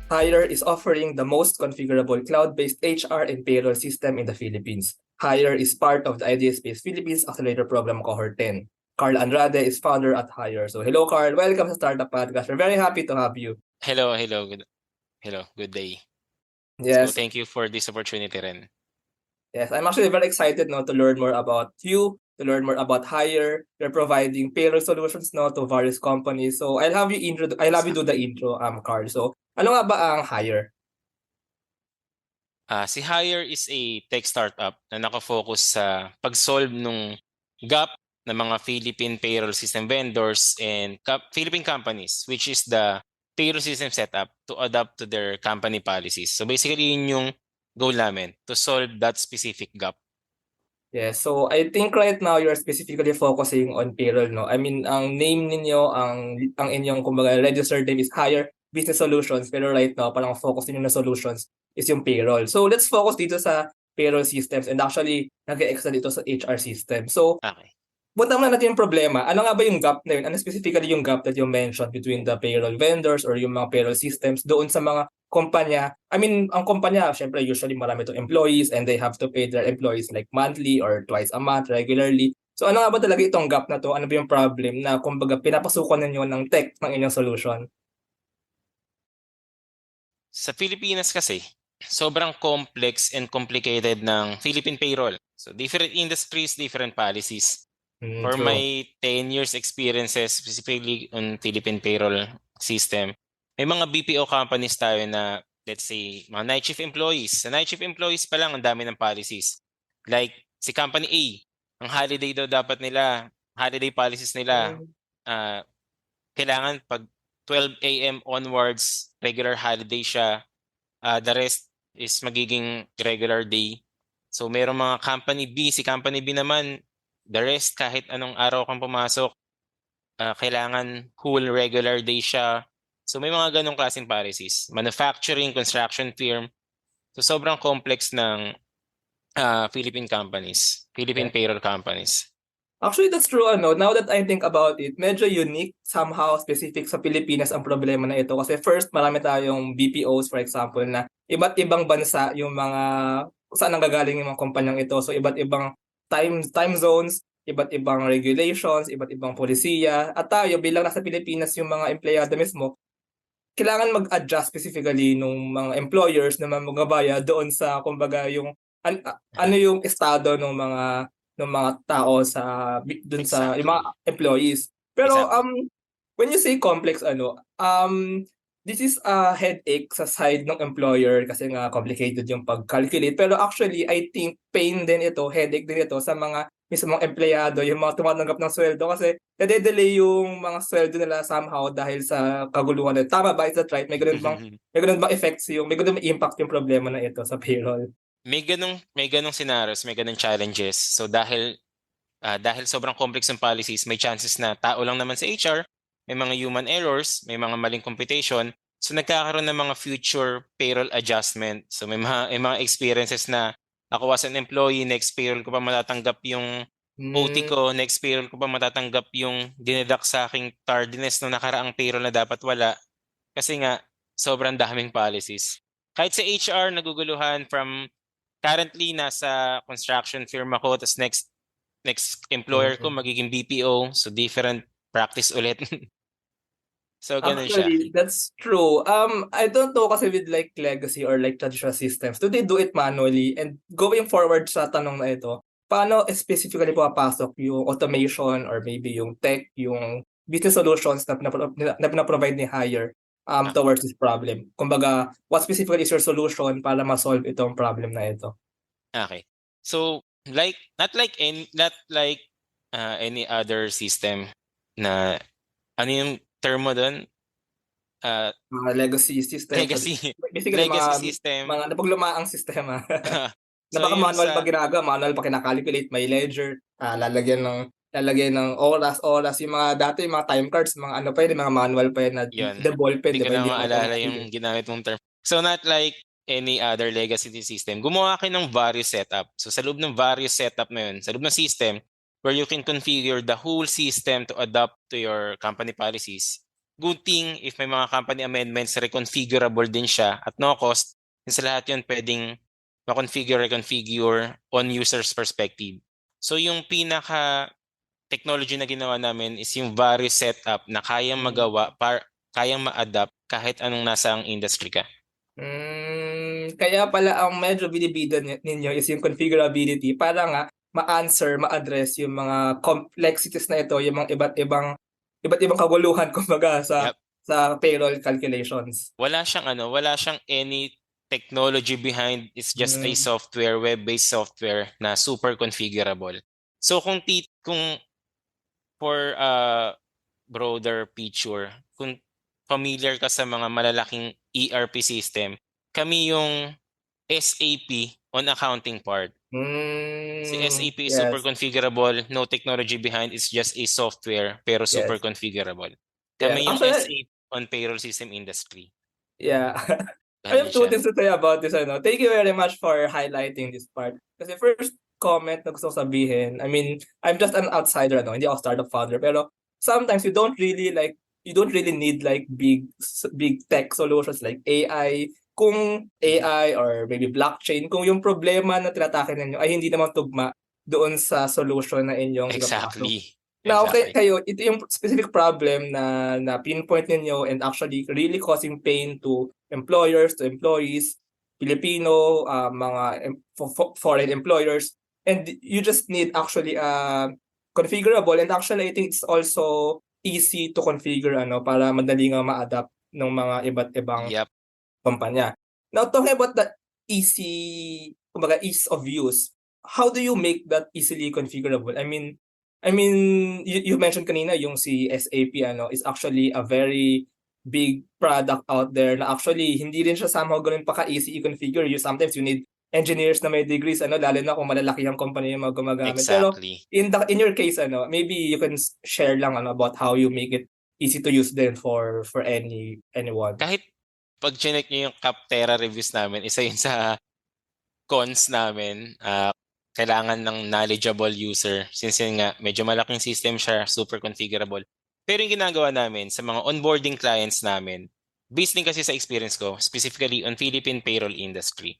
Hire is offering the most configurable cloud-based HR and payroll system in the Philippines. Hire is part of the Idea Space Philippines Accelerator Program Cohort 10. Carl Andrade is founder at Hire. So hello Carl, welcome sa Startup Podcast. We're very happy to have you. Good day. So Yes, thank you for this opportunity rin. yes, I'm actually very excited to learn more about you, to learn more about Hire. You're providing payroll solutions to various companies. So I'll have you do the intro, Carl. So ano nga ba ang Hire? Si Hire is a tech startup na nakafocus sa pag-solve nung gap ng mga Philippine payroll system vendors and Philippine companies, which is the payroll system setup to adapt to their company policies. So basically, yun yung goal namin, to solve that specific gap. Yes, so I think right now you're specifically focusing on payroll, no? I mean, ang name ninyo, ang inyong kumbaga registered name is Hire Business Solutions, pero right now parang focus niyo na solutions is yung payroll. So let's focus dito sa payroll systems and actually nag-extend dito sa HR system. So Okay. punta muna natin yung problema. Ano nga ba yung gap na yun? Ano specifically yung gap that you mentioned between the payroll vendors or yung mga payroll systems doon sa mga kumpanya? I mean, ang kumpanya, syempre, usually marami itong employees and they have to pay their employees like monthly or twice a month, regularly. So ano nga ba talaga itong gap na to? Ano ba yung problem na kumbaga pinapasukan ninyo ng tech ng inyong solution? Sa Pilipinas kasi, sobrang complex and complicated ng Philippine payroll. So different industries, different policies. For True. my 10 years experiences specifically on Philippine payroll system, may mga BPO companies tayo na, let's say, mga night shift employees. Sa night shift employees pa lang, ang dami ng policies. Like, si Company A, ang holiday daw dapat nila, holiday policies nila, kailangan pag 12 a.m. onwards, regular holiday siya. The rest is magiging regular day. So, merong mga Company B. Si Company B naman, the rest, kahit anong araw kang pumasok, kailangan whole regular day siya. So may mga ganong klaseng policies. Manufacturing, construction firm. So sobrang complex ng Philippine companies, Philippine payroll companies. Actually, that's true. Now that I think about it, medyo unique, somehow specific sa Pilipinas ang problema na ito. Kasi first, marami tayong BPOs, for example, na iba't ibang bansa yung mga kung saan nanggagaling yung mga kumpanyang ito. So, iba't ibang time zones, iba't ibang regulations, iba't ibang polisiya. At tayo, bilang nasa Pilipinas yung mga empleyado mismo, kailangan mag-adjust specifically nung mga employers na magabaya doon sa kumbaga yung ano yung estado ng mga tao sa doon sa yung mga Exactly. employees. Pero Exactly. when you say complex this is a headache sa side ng employer kasi nga complicated yung pag-calculate. Pero actually, I think pain din ito, headache din ito sa mga mismong empleyado, yung mga tumatanggap ng sweldo kasi nade-delay yung mga sweldo nila somehow dahil sa kaguluhan nila. Tama ba? Is that right? May ganun bang effects may ganun bang impact yung problema na ito sa payroll? May ganong scenarios, may ganong challenges. So dahil sobrang complex ng policies, may chances na tao lang naman sa HR, may mga human errors, may mga maling computation. So nagkakaroon ng mga future payroll adjustment. So may mga experiences na ako as an employee, next payroll ko pa matatanggap yung OT Hmm. ko, next payroll ko pa matatanggap yung dineduct sa aking tardiness no nakaraang payroll na dapat wala. Kasi nga, sobrang daming policies. Kahit sa HR, naguguluhan from currently nasa construction firm ako, tapos next employer ko magiging BPO, so different practice ulit. So ganun siya. Actually, that's true. I don't know kasi with like legacy or like traditional systems, do they do it manually? And going forward sa tanong na ito, paano specifically pumapasok yung automation or maybe yung tech, yung business solutions na pinaprovide ni Hire Ah, towards this problem? Kumbaga, what specifically is your solution para ma-solve itong problem na ito? okay. So not like any other system na ano yung term mo doon? Uh, Mga legacy systems, so legacy basically legacy system. mga napaglumaang sistema. Na So baka yung manual pa sa ginagawa, manual pa kina-calculate, may ledger, lalagyan ng oras, yung mga dati yung mga time cards, mga ano pa yun, yung mga manual pa yun na Yun, the ballpen, hindi 'di ko ba? na Hindi pa maalala automatic. yung ginamit mong term. So not like any other legacy system. Gumawa kayo ng various setup. So sa loob ng various setup na yun, sa loob ng system, where you can configure the whole system to adapt to your company policies, good thing if may mga company amendments, reconfigurable din siya at no cost. Sa lahat yun pwedeng reconfigure on user's perspective. So yung pinaka technology na ginawa namin is yung various setup na kayang magawa, kayang ma-adapt kahit anong nasa ang industry ka. Kaya pala ang medyo binibida ninyo is yung configurability para nga ma-answer, ma-address yung mga complexities na ito, yung mga iba't ibang kaguluhan kumbaga Yep. sa payroll calculations. Wala siyang any technology behind. It's just a software, web-based software na super configurable. So kung for broader picture, kung familiar ka sa mga malalaking ERP system, kami yung SAP on accounting part. Si SAP is super Yes. configurable, no technology behind, it's just a software pero super Yes. configurable. Yes. Kami yung Actually, SAP on payroll system industry. yeah. I Ganun have two siya. things to say about this. Thank you very much for highlighting this part. Kasi first comment na gusto ko sabihin, I mean, I'm just an outsider, hindi ako startup founder, pero sometimes you don't really need like big tech solutions like AI. Kung AI or maybe blockchain, kung yung problema na tinatake ninyo ay hindi naman tugma doon sa solution na inyong ipapasok. Exactly. Now, Exactly. kayo, ito yung specific problem na pinpoint ninyo and actually really causing pain to employers, to employees, Filipino, mga foreign employers, and you just need actually configurable, and actually I think it's also easy to configure para madali nga ma-adapt ng mga iba't ibang Yep. kumpanya. Now, talking about the kumbaga ease of use, how do you make that easily configurable? You mentioned kanina yung si SAP is actually a very big product out there na actually hindi rin siya somehow ganun pa ka-easy i-configure. Sometimes you need engineers na may degrees lalo na kung malalaki ang company yung mga gumagamit. Pero Exactly. in your case maybe you can share lang about how you make it easy to use then for anyone. Kahit pag chinek nyo yung Capterra reviews namin, isa yun sa cons namin. Kailangan ng knowledgeable user. Since yun nga, medyo malaking system siya, super configurable. Pero yung ginagawa namin sa mga onboarding clients namin, based din kasi sa experience ko, specifically on Philippine payroll industry,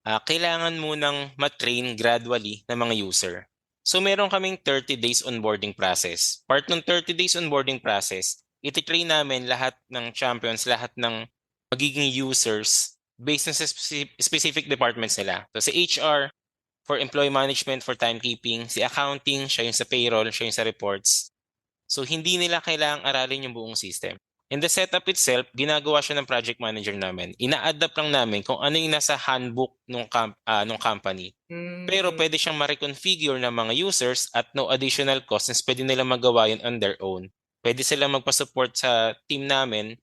kailangan munang matrain gradually ng mga user. So meron kaming 30 days onboarding process. Part ng 30 days onboarding process, iti-train namin lahat ng champions, lahat ng magiging users based on sa specific departments nila. So si HR, for employee management, for timekeeping, si accounting, siya yung sa payroll, siya yung sa reports. So hindi nila kailangang aralin yung buong system. In the setup itself, ginagawa siya ng project manager namin. Ina-adapt lang namin kung ano yung nasa handbook nung company. Pero pwede siyang ma-reconfigure ng mga users at no additional cost since pwede nila magawa yun on their own. Pwede sila magpa-support sa team namin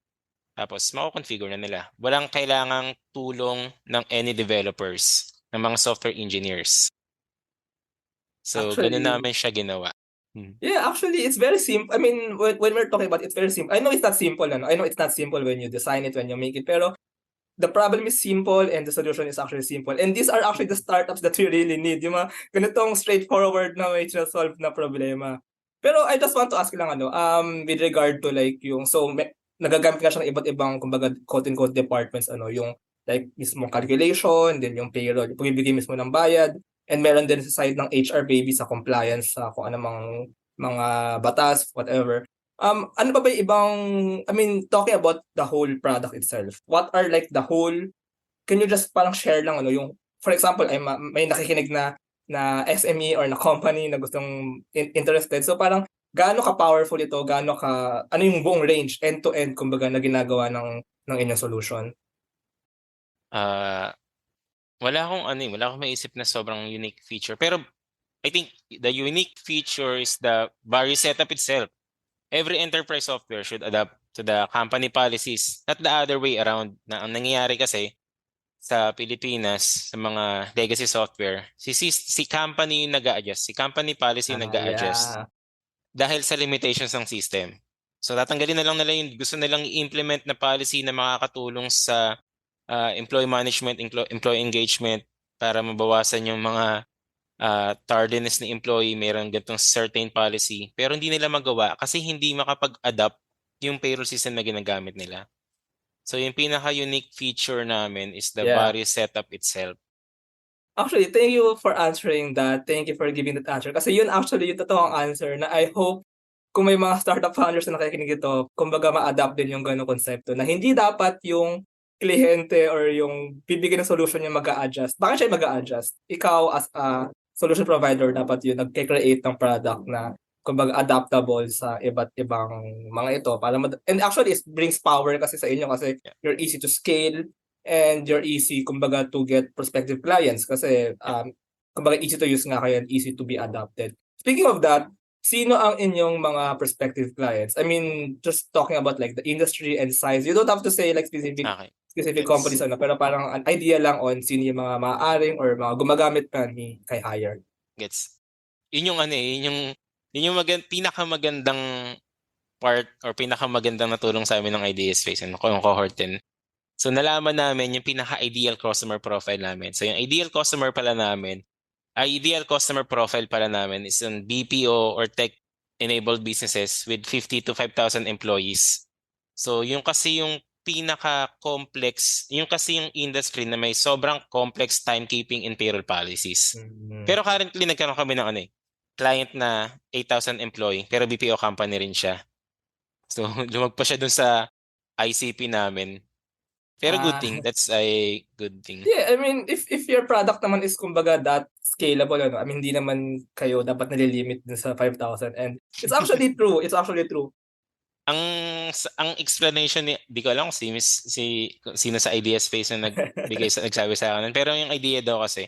tapos mako-configure na nila. Walang kailangang tulong ng any developers, ng mga software engineers. So, ganun namin siya ginawa. Yeah, actually, it's very simple. I mean, when we're talking about it, it's very simple. I know it's not simple. I know it's not simple when you design it, when you make it. Pero the problem is simple and the solution is actually simple. And these are actually the startups that we really need. Yung mga ganitong straightforward na may solve na problema. Pero I just want to ask lang with regard to like nagagamit nga siya ng iba't ibang kumbaga quote-unquote departments yung like mismo calculation, then yung payroll, yung pagbibigay mismo ng bayad, and meron din sa side ng HR baby sa compliance sa kung anumang mga batas, whatever. Ano pa ba yung ibang, I mean, talking about the whole product itself, what are like can you just parang share lang yung, for example, may nakikinig na SME or na company na gustong interested. So parang gaano ka-powerful ito, ano yung buong range, end-to-end, kumbaga, na ginagawa ng inyong solution? Wala akong maisip na sobrang unique feature. Pero I think the unique feature is the various setup itself. Every enterprise software should adapt to the company policies, not the other way around. Na ang nangyayari kasi sa Pilipinas, sa mga legacy software, si company yung nag-a-adjust, si company policy yung nag-a-adjust dahil sa limitations ng system. So tatanggalin na lang nila yung gusto nilang i-implement na policy na makakatulong sa employee management, employee engagement para mabawasan yung mga tardiness ni employee, mayroong ganitong certain policy, pero hindi nila magawa kasi hindi makapag-adapt yung payroll system na ginagamit nila. So yung pinaka-unique feature namin is the Yeah. Varius setup itself. Actually, thank you for answering that. Thank you for giving that answer. Kasi yun actually yung totoong answer na I hope kung may mga startup founders na nakikinig ito, kumbaga ma-adapt din yung ganong konsepto na hindi dapat yung kliyente or yung bibigyan ng solution yung mag-a-adjust. Bakit siya mag-a-adjust? Ikaw as a solution provider, dapat yun nag-create ng product na kumbaga adaptable sa iba't ibang mga ito. And actually, it brings power kasi sa inyo kasi Yeah. you're easy to scale and you're easy kumbaga to get prospective clients kasi kumbaga easy to use nga kayo and easy to be adopted. Speaking of that, sino ang inyong mga prospective clients? I mean, just talking about like the industry and size. You don't have to say like specific Okay. companies pero parang an idea lang on sino yung mga maaaring or mga gumagamit pa ni kay Hire. Gets. Yun yung pinakamagandang part or pinakamagandang natulong sa amin ng Ideas Space and yung cohort 10. So nalaman namin yung pinaka-ideal customer profile namin. So yung ideal customer profile pala namin is yung BPO or tech-enabled businesses with 50 to 5,000 employees. So yung kasi yung pinaka-complex, yung kasi yung industry na may sobrang complex timekeeping and payroll policies. Pero currently nagkaroon kami ng client na 8,000 employee pero BPO company rin siya. So lumagpas siya dun sa ICP namin. Pero good thing. That's a good thing. Yeah, I mean, if your product naman is kumbaga that scalable, I mean, hindi naman kayo dapat nalilimit dun sa 5,000 and it's actually true. It's actually true. Ang explanation di ko alam kung sino sa Ideas Space na nagsabi sa akin. Pero yung idea daw kasi,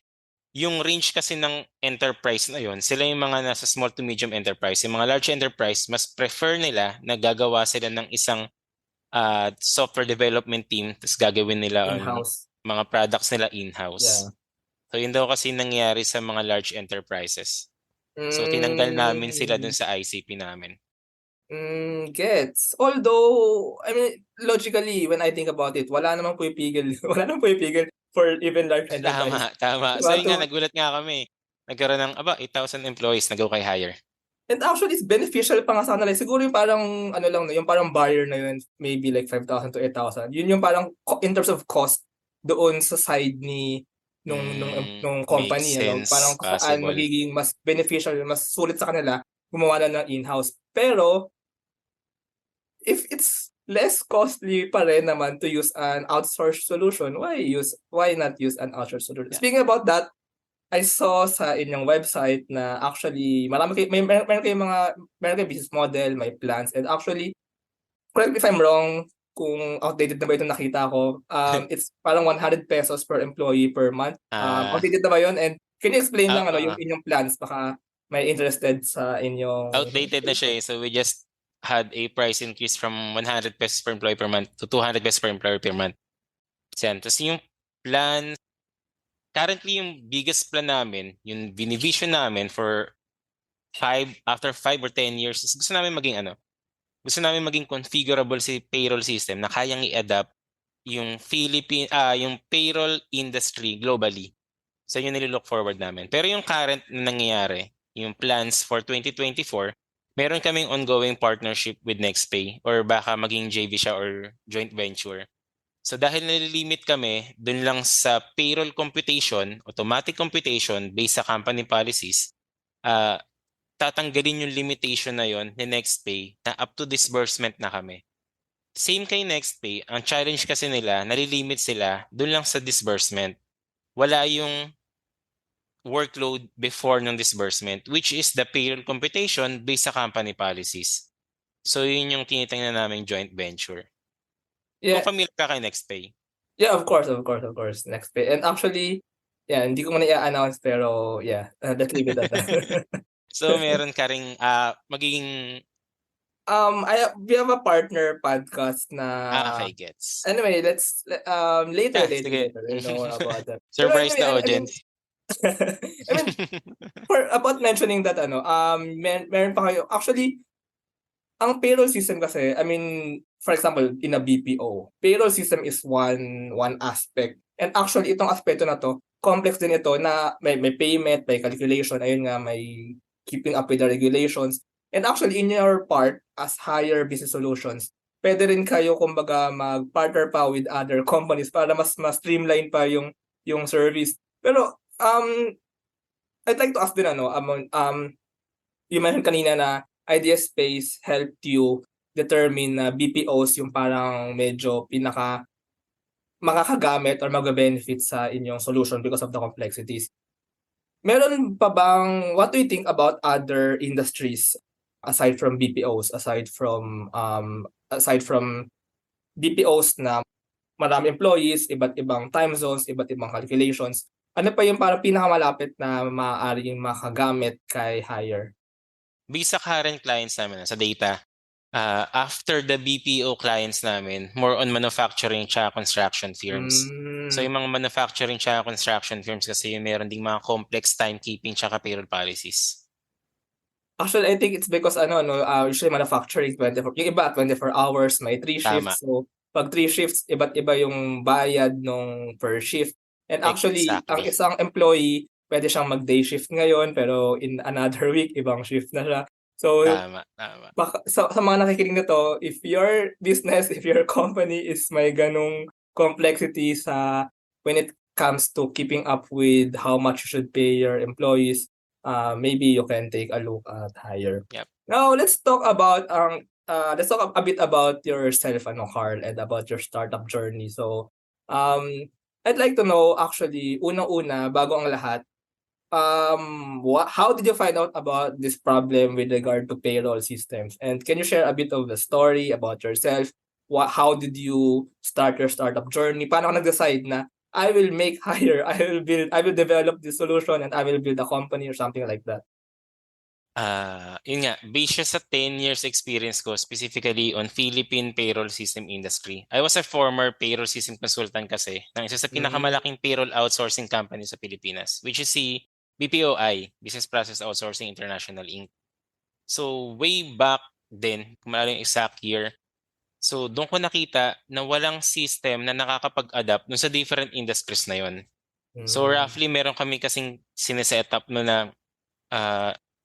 yung range kasi ng enterprise na yon, sila yung mga nasa small to medium enterprise. Yung mga large enterprise, mas prefer nila na gagawa sila ng isang software development team tapos gagawin nila In-house. mga products nila in-house. Yeah. So yun daw kasi nangyari sa mga large enterprises. So tinanggal namin sila dun sa ICP namin. Gets. Although, I mean, logically, when I think about it, wala namang pumipigil for even large enterprise. Tama. Diba? So yun nga, nagulat nga kami. Nagkaroon ng 8,000 employees nag-go kay Hire. And actually, it's beneficial pa nga sa kanila. Siguro yung parang, yung parang buyer na yun, maybe like 5,000 to 8,000. Yun yung parang, in terms of cost, doon sa side nung company. Makes sense. Parang kung saan Possible. magiging mas beneficial, mas sulit sa kanila, gumawa na ng in-house. Pero, if it's less costly pa rin naman to use an outsourced solution, why not use an outsourced solution? Yeah. Speaking about that, I saw sa inyong website na actually meron kayong business model, may plans, and actually, correct me if I'm wrong, kung outdated na ba itong nakita ko, it's parang 100 pesos per employee per month. Outdated na ba yun? And can you explain lang yung inyong plans? Baka may interested sa inyong... Outdated na siya So we just had a price increase from 100 pesos per employee per month to 200 pesos per employee per month. Tapos yung plan, currently yung biggest plan namin, yung binivision namin for after 5 or 10 years, gusto namin maging configurable si payroll system na kayang i-adapt yung yung payroll industry globally. So yun nililook forward namin. Pero yung current na nangyayari, yung plans for 2024, meron kaming ongoing partnership with NextPay or baka maging JV siya or joint venture. So dahil nililimit kami dun lang sa payroll computation, automatic computation based sa company policies, tatanggalin yung limitation na yon ni NextPay na up to disbursement na kami. Same kay NextPay, ang challenge kasi nila, nalilimit sila dun lang sa disbursement. Wala yung workload before ng disbursement, which is the payroll computation based sa company policies. So yun yung tinitingnan naming joint venture. Yeah. Kung familiar ka kay NextPay. Yeah, of course. NextPay. And actually, yeah, hindi ko muna i-announce pero yeah, let's leave it at that. So meron ka ring magiging we have a partner podcast na okay, gets. Anyway, let's later you know more about that. Surprise the audience. I mean, about mentioning that meron pa kayo actually ang payroll system kasi, I mean, for example, in a BPO, payroll system is one aspect. And actually, itong aspeto na to, complex din ito na may payment, may calculation, ayun nga, may keeping up with the regulations. And actually, in your part, as Hire Business Solutions, pwede rin kayo kumbaga mag-partner pa with other companies para mas streamline pa yung service. Pero I'd like to ask din you mentioned kanina na Idea Space helped you determine na BPOs yung parang medyo pinaka makakagamit or magbe-benefit sa inyong solution because of the complexities. Meron pa bang what do you think about other industries aside from BPOs, aside from BPOs na marami employees, iba't ibang time zones, iba't ibang calculations. Ano pa yung parang pinakamalapit na maaaring makagamit kay Hire? Based sa current clients namin, sa data, after the BPO clients namin, more on manufacturing tsaka construction firms. So yung mga manufacturing tsaka construction firms kasi yung meron ding mga complex timekeeping tsaka payroll policies. Actually, I think it's because usually manufacturing 24, yung iba 24 hours, may 3 Tama. shifts. So, pag 3 shifts, iba't iba yung bayad nung per shift. And actually, ang Exactly. isang employee, pwede siyang mag-day shift ngayon, pero in another week, ibang shift na siya. So, Tama. sa mga nakikinig na to, if your business, if your company is may ganong complexity sa when it comes to keeping up with how much you should pay your employees, maybe you can take a look at Hire. Yep. Now, let's talk a bit about yourself, Carl, and about your startup journey. So, I'd like to know actually, unang-una, bago ang lahat, how did you find out about this problem with regard to payroll systems? And can you share a bit of the story about yourself? How did you start your startup journey? Paano ka nag-decide na I will make Hire, I will develop this solution and I will build a company or something like that? Yun nga, based siya sa 10 years experience ko, specifically on Philippine payroll system industry. I was a former payroll system consultant kasi ng isa sa pinakamalaking payroll outsourcing company sa Pilipinas, which is si BPOI, Business Process Outsourcing International Inc. So way back then, kung maalala yung exact year, so doon ko nakita na walang system na nakakapag-adapt dun sa different industries na yon. So roughly meron kami kasing sineset up no na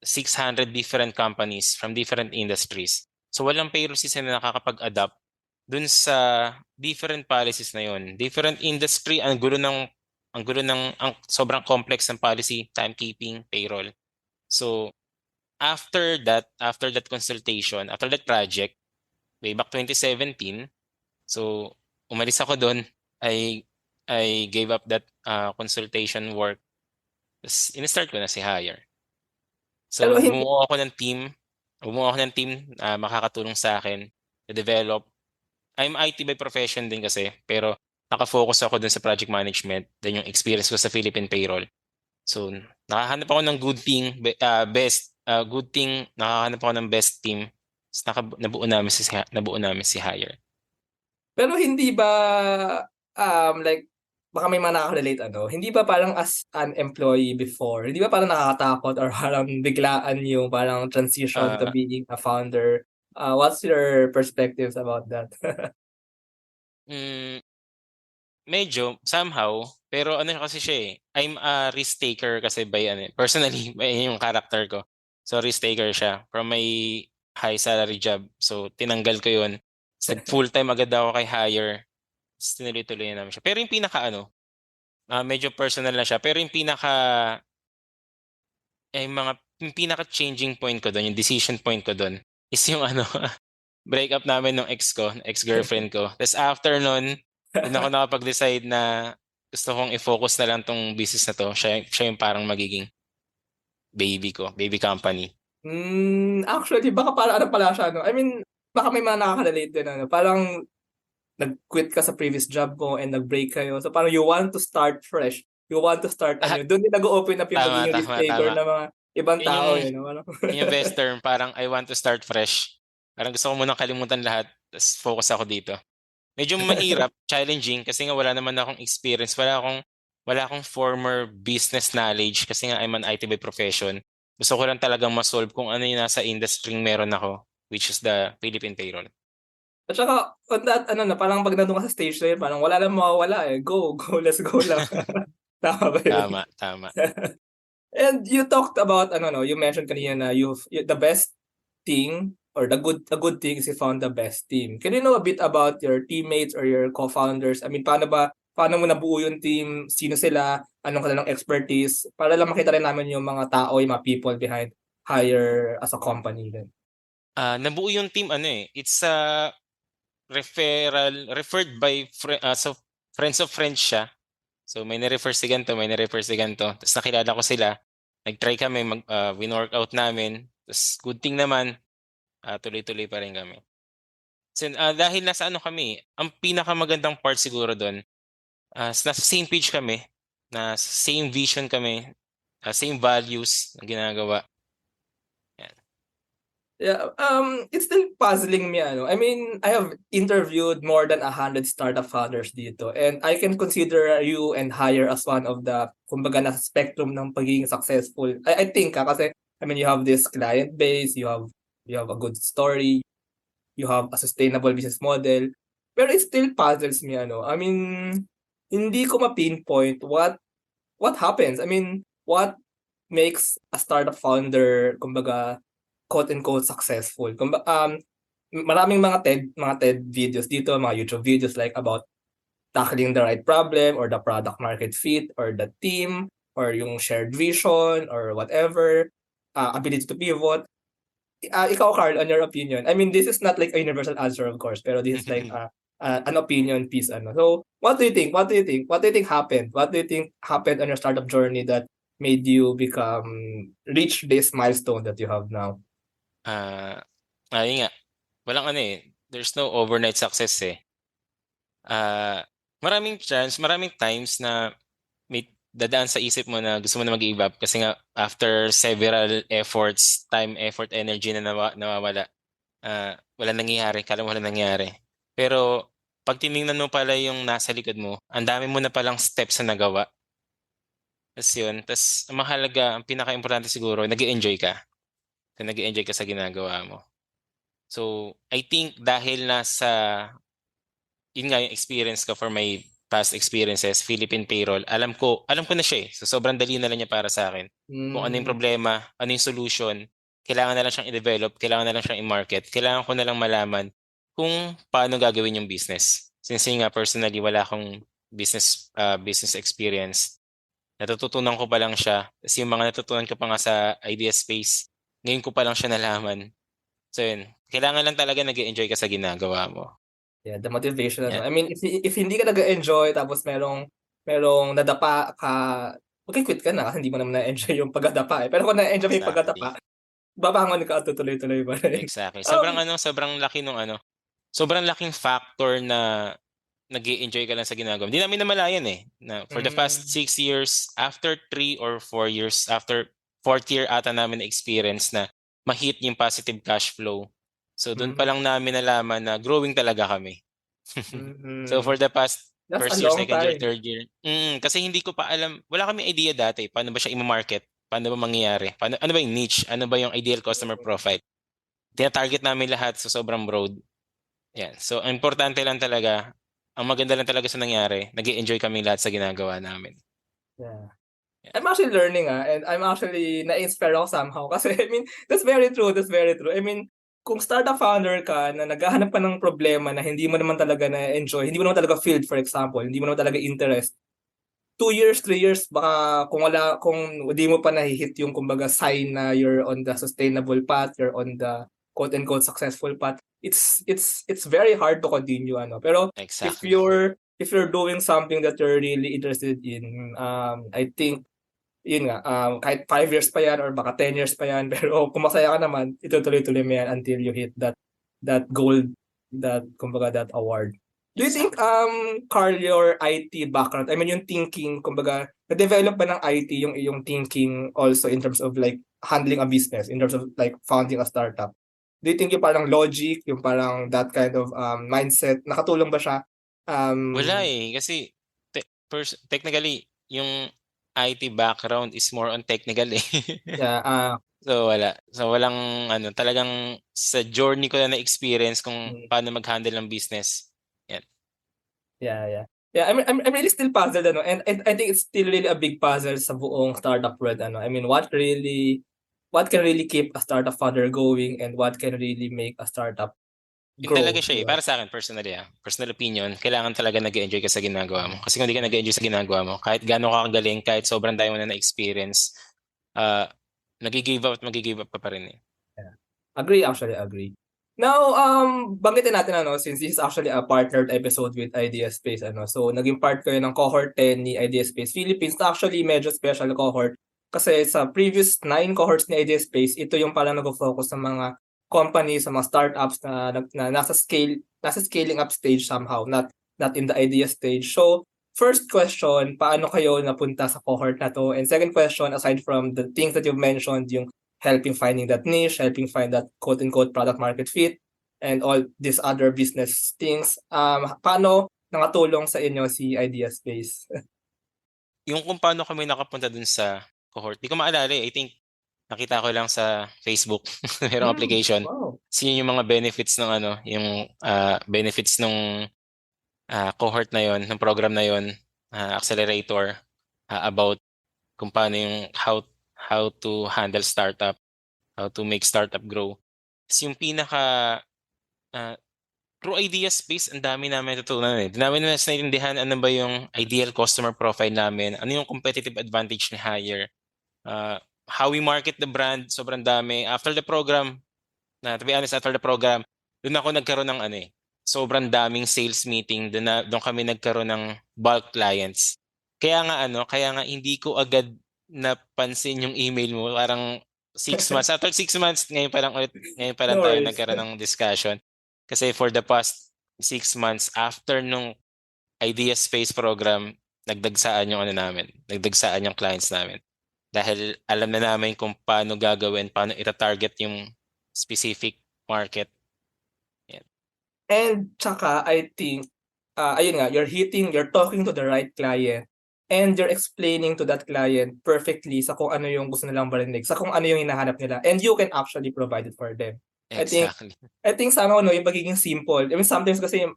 600 different companies from different industries. So walang payroll system na nakakapag-adapt dun sa different policies na yon. Different industry, ang sobrang complex ng policy, timekeeping, payroll. So after that consultation, after that project, way back 2017, so umalis ako doon. I gave up that consultation work. Tapos in-start ko na si Hire. So Pero bumuo ako ng team makakatulong sa akin to develop. I'm IT by profession din kasi, pero nakafocus ako dun sa project management, then yung experience ko sa Philippine payroll. So nakahanap ako ng nakahanap ako ng best team. Nabuo namin si Hire. Pero hindi ba, like, baka may mga nakaka-relate hindi ba parang as an employee before, hindi ba parang nakakatakot or parang biglaan yung parang transition to being a founder? What's your perspectives about that? Medyo, somehow, pero kasi siya eh, I'm a risk taker kasi personally, yung character ko. So risk taker siya from my high salary job. So tinanggal ko yun. Full-time agad ako kay Hire. Tinuloy-tuloy namin siya. Pero yung medyo personal na siya. Pero yung pinaka-changing point ko doon, yung decision point ko doon, is yung break up namin ng ex-girlfriend ko. Tapos after nun, doon ako nakapag-decide na gusto kong i-focus na lang tong business na to. Siya yung parang magiging baby company. Actually, baka parang pala siya, I mean, baka may mga nakaka-relate din, parang nag-quit ka sa previous job mo and nag-break kayo. So parang you want to start fresh. You want to start doon din nag-open up yung pagiging risk taker ng mga ibang tao. Yung best term, parang I want to start fresh. Parang gusto ko munang kalimutan lahat, tapos focus ako dito. Medyo mahirap, challenging, kasi nga wala naman akong experience, wala akong former business knowledge, kasi nga I'm an IT by profession. Gusto ko lang talagang ma-solve kung ano yung nasa industry meron ako, which is the Philippine payroll. At saka, on that, parang pag nandun ka sa stage na yun, parang wala lang mawawala eh. Go, let's go lang. Tama ba yun? Tama. And you talked about, you mentioned kanina na the best thing or a good thing is you found the best team. Can you know a bit about your teammates or your co-founders? I mean, paano mo nabuo yung team? Sino sila? Anong kanilang expertise? Para lang makita rin namin yung mga tao, yung mga people behind Hire as a company din. Nabuo yung team it's a referred by so friends of friends siya. So may na-refer si ganito, may na-refer si ganito. Tapos nakilala ko sila. Nag-try kami, win-workout namin. Tapos good thing naman, tuloy-tuloy pa rin kami. So, dahil nasa kami, ang pinakamagandang part siguro doon, nasa same page kami, nasa same vision kami, same values na ginagawa. Yeah, it's still puzzling me, ano. I mean, I have interviewed more than 100 startup founders dito, and I can consider you and Hire as one of the, kumbaga, nasa spectrum ng pagiging successful. I think, kasi, I mean, you have this client base, you have a good story, you have a sustainable business model, pero it still puzzles me, ano. I mean, hindi ko ma-pinpoint what happens. I mean, what makes a startup founder, kumbaga, quote-unquote successful. Maraming mga TED videos dito, mga YouTube videos like about tackling the right problem or the product market fit or the team or yung shared vision or whatever, ability to pivot. Ikaw, Carl, on your opinion, I mean, this is not like a universal answer, of course, pero this is like an opinion piece. So, what do you think? What do you think? What do you think happened? What do you think happened on your startup journey that made you reach this milestone that you have now? Yun nga. Walang there's no overnight success eh. Maraming times na may dadaan sa isip mo na gusto mo na mag-give up kasi nga after several efforts, time, effort, energy na nawawala, wala nangyayari, kala mo wala nangyayari. Pero pag tiningnan mo pala yung nasa likod mo, ang dami mo na palang steps na nagawa. Tapos yun, ang mahalaga, ang pinaka-importante siguro, nag-enjoy ka. Kung nag-enjoy ka sa ginagawa mo. So, I think dahil yun nga yung experience ko for my past experiences, Philippine Payroll, alam ko na siya eh. So, sobrang dali na lang niya para sa akin. Kung ano yung problema, ano yung solution, kailangan na lang siyang i-develop, kailangan na lang siyang i-market, kailangan ko na lang malaman kung paano gagawin yung business. Since nga personally, wala akong business experience. Natututunan ko pa lang siya. Kasi yung mga natutunan ko pa nga sa idea space, ngayon ko pa lang siya nalaman. So yun, kailangan lang talaga nag-enjoy ka sa ginagawa mo. Yeah, the motivation. Yeah. I mean, if hindi ka nag-enjoy tapos merong nadapa ka, quit ka na kasi hindi mo naman na-enjoy yung pagdadapa eh. Pero kung na-enjoy mo yung Exactly. pagdadapa, babangon ka at tutuloy-tuloy pa rin. Exactly. Sobrang laking factor na nag-enjoy ka lang sa ginagawa. Hindi namin namalayan eh. Na for the past 6 years, after 3 or 4 years, after 4th year ata namin na experience na ma-hit yung positive cash flow. So doon pa lang namin nalaman na growing talaga kami. So for the past That's first a year, long second year, time. third year. Kasi hindi ko pa alam, wala kami idea dati paano ba siya i-market, paano ba mangyayari, ano ba yung niche, ano ba yung ideal customer profile. Tina-target namin lahat sa sobrang broad. Yan. So ang importante lang talaga, ang maganda lang talaga sa nangyari, nag-enjoy kami lahat sa ginagawa namin. Yeah. I'm actually learning and I'm actually na-inspire ako somehow kasi I mean, that's very true, that's very true. I mean, kung startup founder ka na naghahanap ka ng problema na hindi mo naman talaga na-enjoy, hindi mo naman talaga feel, for example, hindi mo naman talaga interest, 2 years, 3 years, baka kung hindi mo pa na-hit yung kumbaga sign na you're on the sustainable path, you're on the quote-unquote successful path, it's very hard to continue. Pero Exactly. if you're doing something that you're really interested in, I think yun nga, kahit 5 years pa yan or baka 10 years pa yan, pero kung masaya ka naman, itutuloy-tuloy mo yan until you hit that goal, kumbaga that award. Do you think, Carl, your IT background, I mean yung thinking, kumbaga, na-develop ba ng IT yung iyong thinking also in terms of like handling a business, in terms of like founding a startup? Do you think yung parang logic, yung parang that kind of mindset, nakatulong ba siya? Wala eh, kasi technically, yung IT background is more on technical eh. Yeah, So wala. So walang talagang sa journey ko na na-experience kung paano mag-handle ng business. Yan. Yeah. Yeah, I'm really still puzzled, and I think it's still really a big puzzle sa buong startup world, I mean, what what can really keep a startup founder going and what can really make a startup Yun grow, talaga siya di eh. ba? Para sa akin, personally personal opinion, kailangan talaga nag-enjoy ka sa ginagawa mo. Kasi kung hindi ka nag-enjoy sa ginagawa mo, kahit gaano ka kagaling, kahit sobrang dami mo na na-experience, nag-give up at mag-give up ka pa rin eh. Yeah. Agree, actually, agree. Now, banggitin natin since this is actually a partnered episode with Idea Space, so naging part kayo ng cohort 10 ni Idea Space Philippines na actually medyo special cohort kasi sa previous 9 cohorts ni Idea Space, ito yung parang nag-focus sa mga companies, sa mga startups na nasa scaling up stage somehow, not in the idea stage. So, first question, paano kayo napunta sa cohort na to? And second question, aside from the things that you've mentioned, yung helping finding that niche, helping find that quote-unquote product market fit, and all these other business things. Paano nakatulong sa inyo si Idea Space? Yung kung paano kami nakapunta dun sa cohort, di ko maalala eh. I think nakita ko lang sa Facebook, merong application. Wow. Kasi yun yung mga benefits ng yung benefits ng cohort na yon, ng program na yon, accelerator, about kung paano yung how to handle startup, how to make startup grow. Kasi yung pinaka through idea space, ang dami namin natutunan eh. Di namin mas naiintindihan ano ba yung ideal customer profile namin, ano yung competitive advantage ni Hire, how we market the brand, sobrang dami. After the program, to be honest, after the program, doon ako nagkaroon ng sobrang daming sales meeting, doon kami nagkaroon ng bulk clients. Kaya nga hindi ko agad napansin yung email mo, parang 6 months. After 6 months, ngayon pa lang No tayo worries. nagkaroon ng discussion. Kasi for the past 6 months, after nung Idea Space program, nagdagsaan yung namin, nagdagsaan yung clients namin. Dahil alam na namin kung paano gagawin, paano ita-target yung specific market. And tsaka, I think, ayun nga, you're talking to the right client and you're explaining to that client perfectly sa kung ano yung gusto nilang marinig, sa kung ano yung hinahanap nila, and you can actually provide it for them. Exactly. I think somehow yung pagiging simple. I mean, sometimes kasi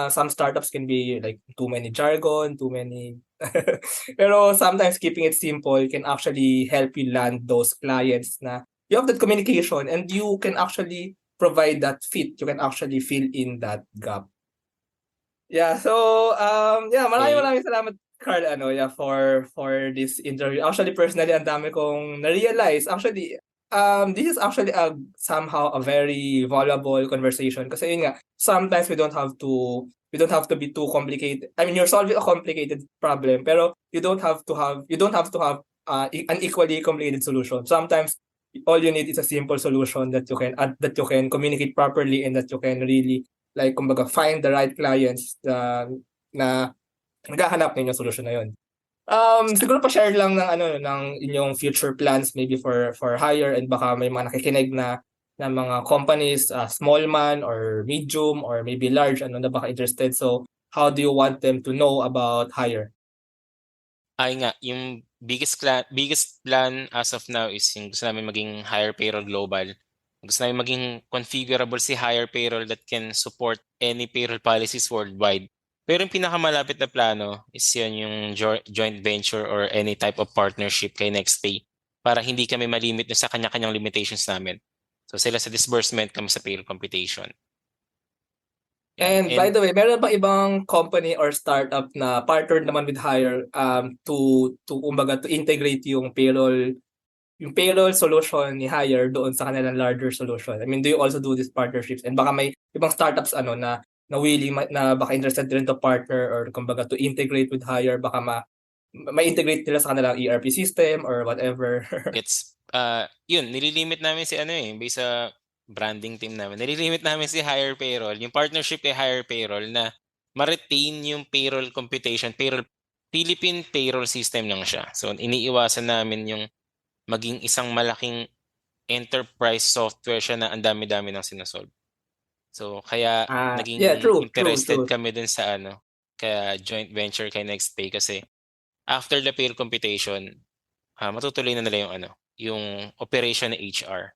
some startups can be like too many jargon, too many. Pero sometimes keeping it simple can actually help you land those clients na you have that communication and you can actually provide that fit. You can actually fill in that gap. Yeah, so maraming salamat Carl for this interview. Actually personally ang dami kong na-realize. Actually this is actually somehow a very valuable conversation kasi yun nga sometimes we don't have to be too complicated. I mean, you're solving a complicated problem pero you don't have to have an equally complicated solution. Sometimes all you need is a simple solution that you can communicate properly and that you can really like kumbaga find the right clients na naghahanap ng inyong solution na yun. Siguro pa-share lang ng inyong future plans maybe for hire and baka may mga nakikinig na mga companies, small man or medium or maybe large na baka interested. So how do you want them to know about hire? Ay nga, yung biggest plan as of now is yung gusto namin maging Hire Payroll Global. Gusto namin maging configurable si Hire Payroll that can support any payroll policies worldwide. Pero yung pinakamalapit na plano is yun yung joint venture or any type of partnership kay NextPay para hindi kami malimit sa kanya-kanyang limitations namin. So sila sa disbursement, kami sa payroll computation. And by the way, meron ba ibang company or startup na partnered naman with Hire to integrate yung payroll solution ni Hire doon sa kanilang larger solution? I mean, do you also do these partnerships? And baka may ibang startups na willing na baka interested din to partner or kumbaga to integrate with Hire, baka ma-integrate nila sa kanilang ERP system or whatever. Yun, nililimit namin si based sa branding team namin. Nililimit namin si Hire Payroll, yung partnership kay Hire Payroll na ma-retain yung payroll computation, Philippine payroll system lang siya. So iniiwasan namin yung maging isang malaking enterprise software siya na ang dami-dami nang sinasolve. So kaya naging interested kami dun sa kaya joint venture kay NextPay kasi after the payroll computation, matutuloy na nila yung operation ng HR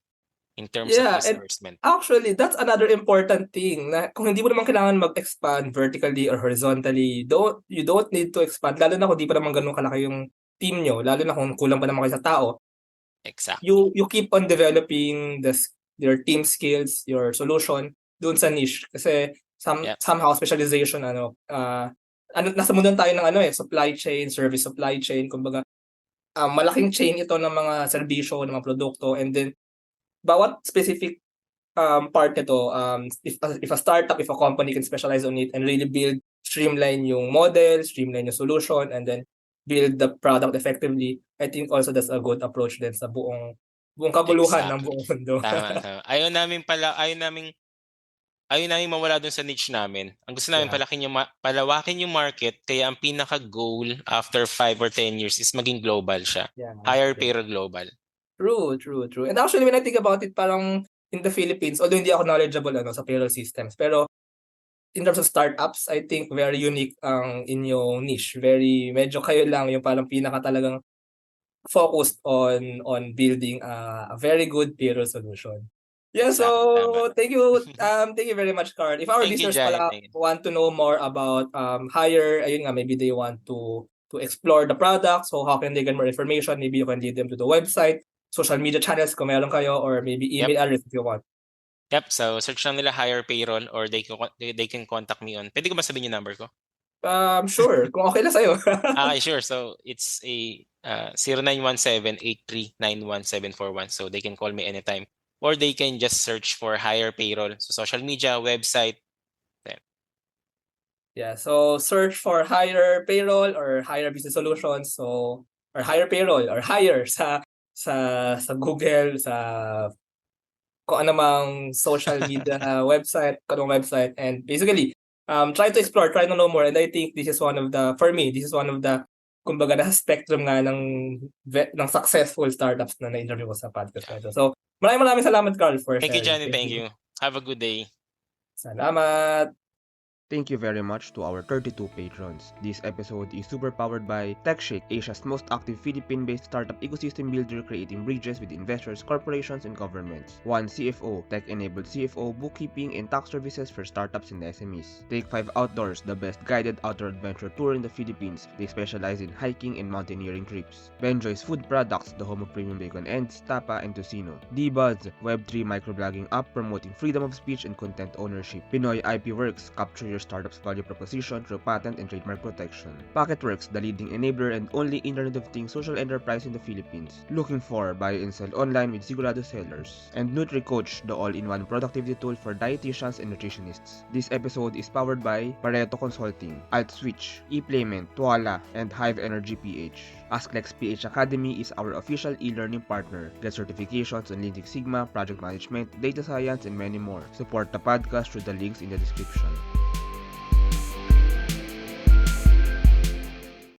in terms of disbursement. Actually, that's another important thing na kung hindi mo naman kailangan mag-expand vertically or horizontally, you don't need to expand, lalo na kung di pa naman ganun kalaki yung team nyo, lalo na kung kulang pa naman kayo sa tao. Exact. you keep on developing your team skills, your solution doon sa niche kasi Yep. somehow specialization nasa mundo tayo ng supply chain, service supply chain, kumbaga malaking chain ito ng mga serbisyo, ng mga produkto, and then bawat specific part nito, if a startup, if a company can specialize on it and really streamline yung model, streamline yung solution, and then build the product effectively, I think also that's a good approach din sa buong kaguluhan ng Exactly. buong mundo. Tama. Ayaw namin mawala dun sa niche namin. Ang gusto namin Yeah. palawakin yung market, kaya ang pinaka-goal after 5 or 10 years is maging global siya. Yeah. Higher payroll global. True. And actually, when I think about it, parang in the Philippines, although hindi ako knowledgeable sa payroll systems, pero in terms of startups, I think very unique ang inyong niche. Medyo kayo lang yung parang pinaka talagang focused on building a very good payroll solution. Yeah, Exactly, tama. so thank you very much, Carl. If our Thank you, listeners Jai. pala Thank you. want to know more about Hire, ayun nga, maybe they want to explore the product, so how can they get more information? Maybe you can lead them to the website, social media channels kung meron kayo, or maybe email address if you want. Yep, so search lang nila Hire Payroll or they can contact me on. Pwede ko ba sabihin yung number ko? Sure, kung okay lang sa'yo. Okay, sure. So it's a 0917-8391741. So they can call me anytime. Or they can just search for Hire Payroll. So social media, website. Yeah, so search for Hire Payroll or Hire Business Solutions, or Hire Payroll or Hire sa Google, sa kung anumang social media website, and basically try to explore, try to know more, and I think this is one of the kumbaga nasa spectrum nga ng successful startups na na-interview ko sa podcast na ito. So maraming salamat, Carl, for Thank you, sharing. Johnny. Thank you. Have a good day. Salamat. Thank you very much to our 32 patrons. This episode is super powered by TechShake, Asia's most active Philippine-based startup ecosystem builder creating bridges with investors, corporations, and governments. 1 CFO, tech-enabled CFO, bookkeeping, and tax services for startups and SMEs. Take 5 Outdoors, the best guided outdoor adventure tour in the Philippines. They specialize in hiking and mountaineering trips. Benjoy's Food Products, the home of premium bacon ends, tapa, and tocino. D-Buzz, Web3 microblogging app promoting freedom of speech and content ownership. Pinoy IP Works, capture your startup's value proposition through patent and trademark protection. Packetworks, the leading enabler and only Internet of Things social enterprise in the Philippines. Looking for buy and sell online with Sigurado sellers. And NutriCoach, the all-in-one productivity tool for dietitians and nutritionists. This episode is powered by Pareto Consulting, AltSwitch, ePlayment, Tuala, and Hive Energy PH. AskLex PH Academy is our official e-learning partner. Get certifications on Lean Six Sigma, project management, data science, and many more. Support the podcast through the links in the description.